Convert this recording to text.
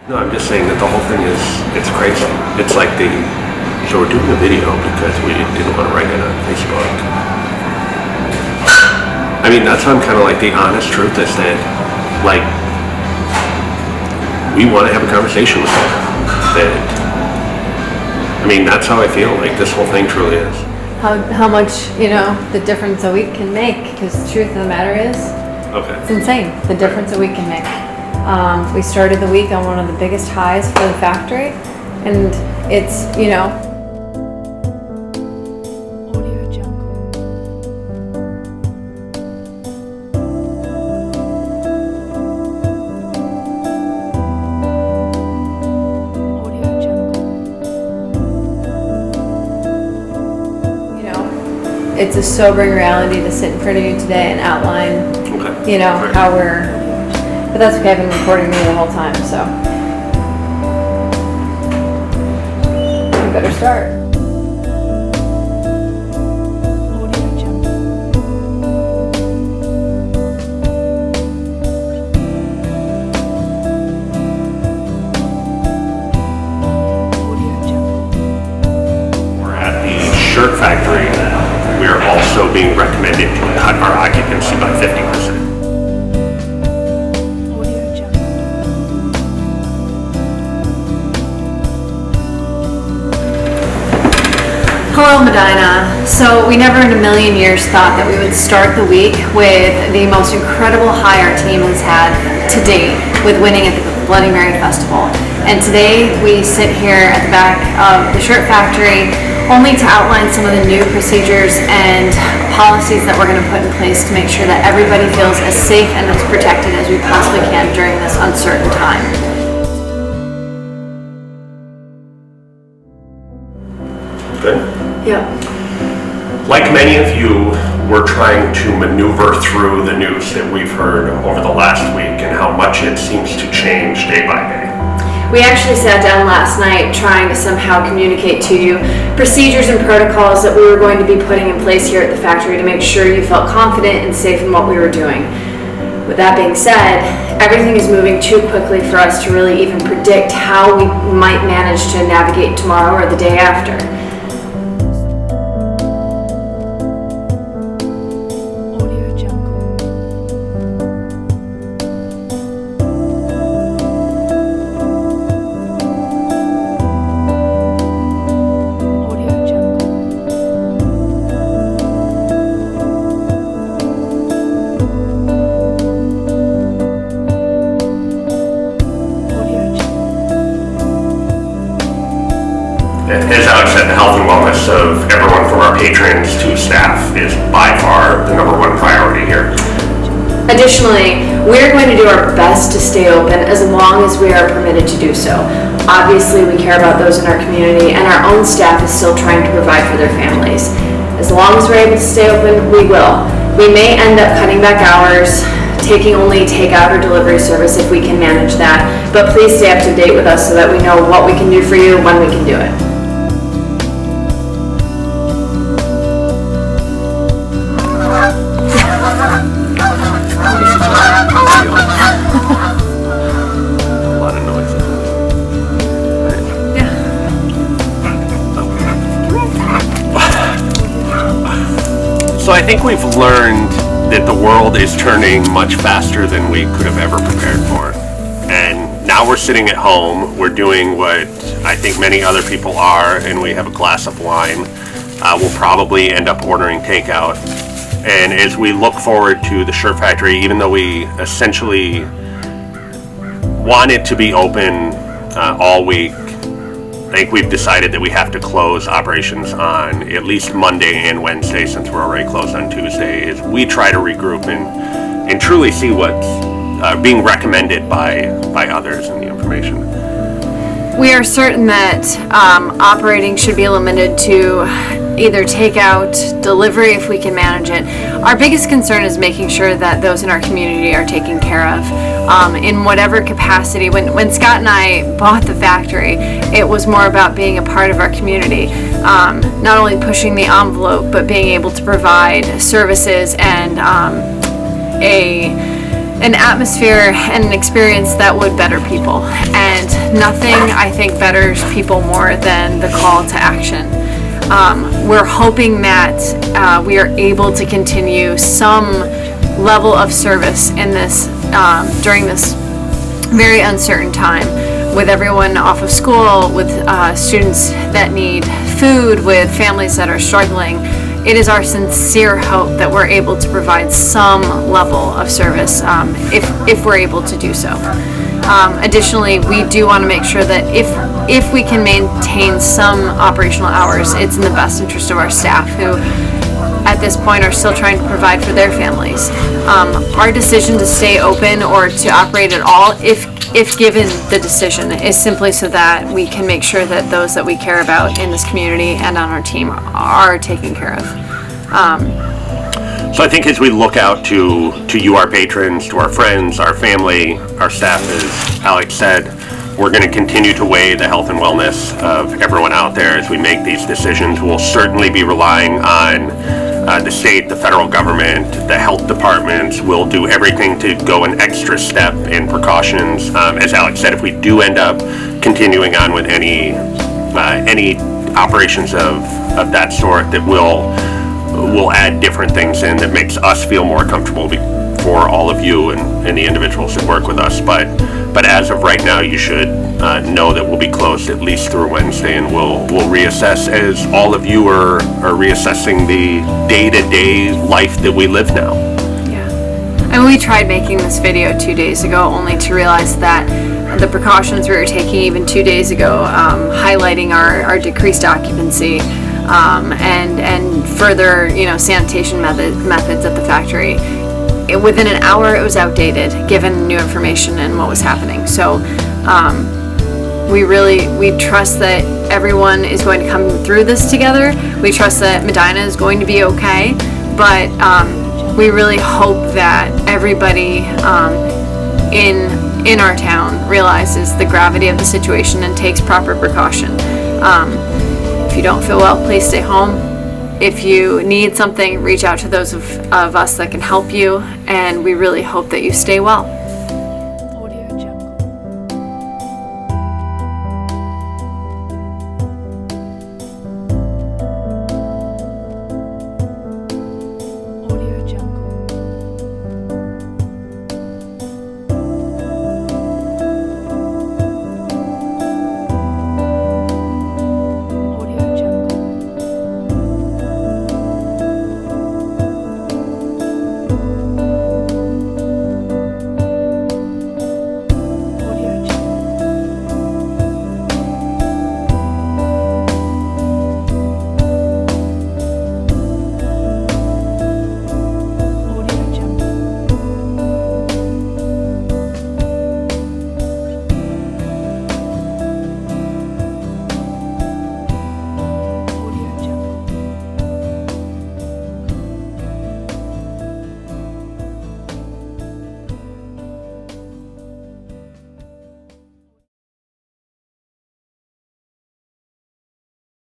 No, I'm just saying that the whole thing is, it's crazy. It's like so we're doing a video because we didn't want to write it on Facebook. I mean, that's how I'm kind of like, the honest truth is that, like, we want to have a conversation with them. I mean, that's how I feel like this whole thing truly is. How much, the difference a week can make, because the truth of the matter is, it's insane, the difference a week can make. We started the week on one of the biggest highs for the factory, and it's, it's a sobering reality to sit in front of you today and outline, how but that's okay, I've been recording me the whole time, so. We better start. We're at the shirt factory. We are also being recommended to cut our occupancy by 50%. Hello, Medina. So we never in a million years thought that we would start the week with the most incredible high our team has had to date with winning at the Bloody Mary Festival. And today we sit here at the back of the shirt factory only to outline some of the new procedures and policies that we're going to put in place to make sure that everybody feels as safe and as protected as we possibly can during this uncertain time. Good. Yeah. Like many of you, we're trying to maneuver through the news that we've heard over the last week and how much it seems to change day by day. We actually sat down last night trying to somehow communicate to you procedures and protocols that we were going to be putting in place here at the factory to make sure you felt confident and safe in what we were doing. With that being said, everything is moving too quickly for us to really even predict how we might manage to navigate tomorrow or the day after. As Alex said, the health and wellness of everyone from our patrons to staff is by far the number one priority here. Additionally, we're going to do our best to stay open as long as we are permitted to do so. Obviously, we care about those in our community, and our own staff is still trying to provide for their families. As long as we're able to stay open, we will. We may end up cutting back hours, taking only takeout or delivery service if we can manage that, but please stay up to date with us so that we know what we can do for you when we can do it. So I think we've learned that the world is turning much faster than we could have ever prepared for. And now we're sitting at home, we're doing what I think many other people are, and we have a glass of wine. We'll probably end up ordering takeout. And as we look forward to the shirt factory, even though we essentially want it to be open all week, I think we've decided that we have to close operations on at least Monday and Wednesday, since we're already closed on Tuesday, as we try to regroup and truly see what's being recommended by others in the information. We are certain that operating should be limited to either takeout, delivery if we can manage it. Our biggest concern is making sure that those in our community are taken care of in whatever capacity. When Scott and I bought the factory, it was more about being a part of our community, not only pushing the envelope, but being able to provide services and an atmosphere and an experience that would better people. And nothing, I think, betters people more than the call to action. We're hoping that we are able to continue some level of service in this during this very uncertain time, with everyone off of school, with students that need food, with families that are struggling. It is our sincere hope that we're able to provide some level of service if we're able to do so. Additionally, we do want to make sure that if we can maintain some operational hours, it's in the best interest of our staff, who at this point are still trying to provide for their families. Our decision to stay open or to operate at all, if given the decision, is simply so that we can make sure that those that we care about in this community and on our team are taken care of. So I think as we look out to you, our patrons, to our friends, our family, our staff, as Alex said, we're going to continue to weigh the health and wellness of everyone out there as we make these decisions. We'll certainly be relying on the state, the federal government, the health departments. Will do everything to go an extra step in precautions. As Alex said, if we do end up continuing on with any operations of that sort, that we'll add different things in that makes us feel more comfortable for all of you and the individuals that work with us. But as of right now, you should know that we'll be closed at least through Wednesday, and we'll reassess as all of you are reassessing the day-to-day life that we live now. Yeah. And we tried making this video 2 days ago, only to realize that the precautions we were taking even 2 days ago, highlighting our decreased occupancy, and further, sanitation methods at the factory, within an hour it was outdated, given new information and what was happening. So we trust that everyone is going to come through this together. We trust that Medina is going to be okay, but we really hope that everybody in our town realizes the gravity of the situation and takes proper precaution. If you don't feel well, please stay home. If you need something, reach out to those of us that can help you, and we really hope that you stay well.